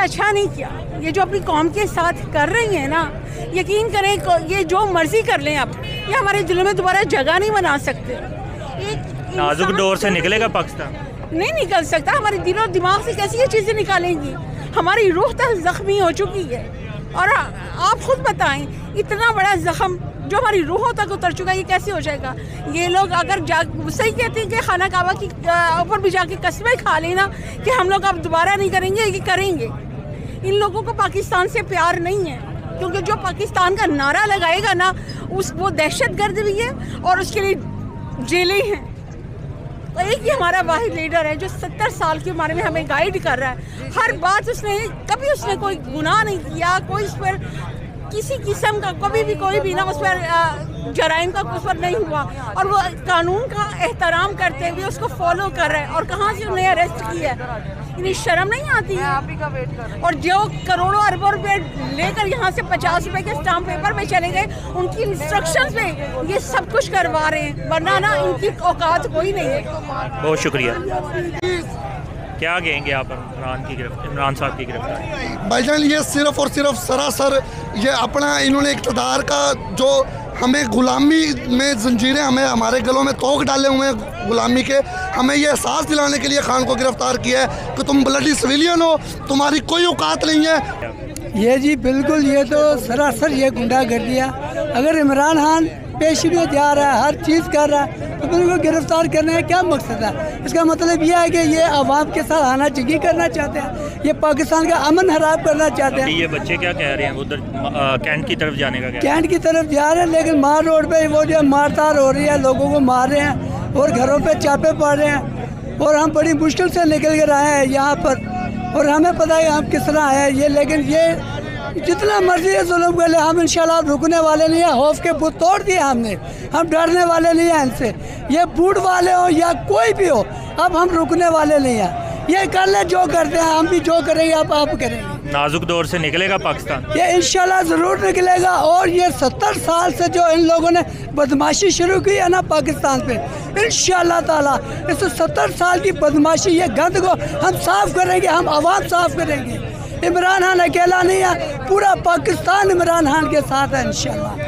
अच्छा नहीं किया। ये जो अपनी कौम के साथ कर रही हैं ना, यकीन करें ये जो मर्जी कर लें अब, ये हमारे दिलों में दोबारा जगह नहीं बना सकते। नाजुक दौर से निकलेगा पाकिस्तान? नहीं निकल सकता। हमारे दिलों दिमाग से कैसी ये चीज़ें निकालेंगी? हमारी रूह तक ज़ख्मी हो चुकी है। और आप खुद बताएं, इतना बड़ा ज़ख्म जो हमारी रूहों तक उतर चुका है, ये कैसे हो जाएगा? ये लोग अगर सही कहते हैं कि खाना काबा की ऊपर भी जाके कस्में खा लेना कि हम लोग अब दोबारा नहीं करेंगे, ये करेंगे। इन लोगों को पाकिस्तान से प्यार नहीं है, क्योंकि जो पाकिस्तान का नारा लगाएगा ना, वो दहशतगर्द भी है और उसके लिए जेलें हैं। और एक ही हमारा वाहिद लीडर है जो 70 साल की उम्र में हमें गाइड कर रहा है। हर बात कभी उसने कोई गुनाह नहीं किया, कोई उस पर किसी किस्म का कभी भी कोई भी ना उस पर जराइम का उस पर नहीं हुआ, और वो कानून का एहतराम करते हुए उसको फॉलो कर रहे हैं। और कहाँ से उन्हें अरेस्ट किया है? इन्हें शर्म नहीं आती है? और जो करोड़ों अरबों रुपए लेकर यहाँ से 50 रुपए के स्टाम्प पेपर में चले गए, उनकी इंस्ट्रक्शंस में ये सब कुछ करवा रहे हैं, वरना ना इनकी औकात कोई नहीं है। बहुत शुक्रिया। क्या कहेंगे आप इमरान साहब की गिरफ्तारी? भाईजान, ये सिर्फ और सिर्फ सरासर ये अपना इन्होंने इक़्तिदार का जो हमें गुलामी में जंजीरें हमें हमारे गलों में तोक डाले हुए हैं गुलामी के, हमें ये एहसास दिलाने के लिए खान को गिरफ्तार किया है कि तुम ब्लडी सिविलियन हो, तुम्हारी कोई औकात नहीं है। ये जी बिल्कुल, ये तो सरासर ये गुंडागर्दी है। अगर इमरान खान पेशगी जा रहा है, हर चीज़ कर रहा है, तो बिल्कुल गिरफ्तार करने का क्या मकसद है? इसका मतलब यह है कि ये आवाम के साथ आना जगी करना चाहते हैं, ये पाकिस्तान का अमन खराब करना चाहते हैं। ये बच्चे क्या कह रहे हैं? उधर कैंट की तरफ जाने का कैंट की तरफ जा रहे हैं, लेकिन मार रोड पे वो जो मारतार हो रही है, लोगों को मार रहे हैं और घरों पे चापे पड़ रहे हैं। और हम बड़ी मुश्किल से निकल कर आए हैं यहाँ पर, और हमें पता है हम किस तरह आए हैं। ये लेकिन ये जितना मर्जी है जुल्म कर ले, हम इंशाल्लाह रुकने वाले नहीं है। खौफ के बुत तोड़ दिए हमने, हम डरने वाले नहीं हैं इनसे। ये बूढ़ वाले हो या कोई भी हो, अब हम रुकने वाले नहीं हैं। ये कर ले जो करते हैं, हम भी जो करेंगे अब आप करेंगे। नाजुक दौर से निकलेगा पाकिस्तान? ये इंशाल्लाह ज़रूर निकलेगा। और ये 70 साल से जो इन लोगों ने बदमाशी शुरू की है ना पाकिस्तान पे, इंशाल्लाह ताला इस 70 साल की बदमाशी, ये गंद को हम साफ़ करेंगे, हम आवाम साफ़ करेंगे। इमरान खान अकेला नहीं है, पूरा पाकिस्तान इमरान खान के साथ है इंशाल्लाह।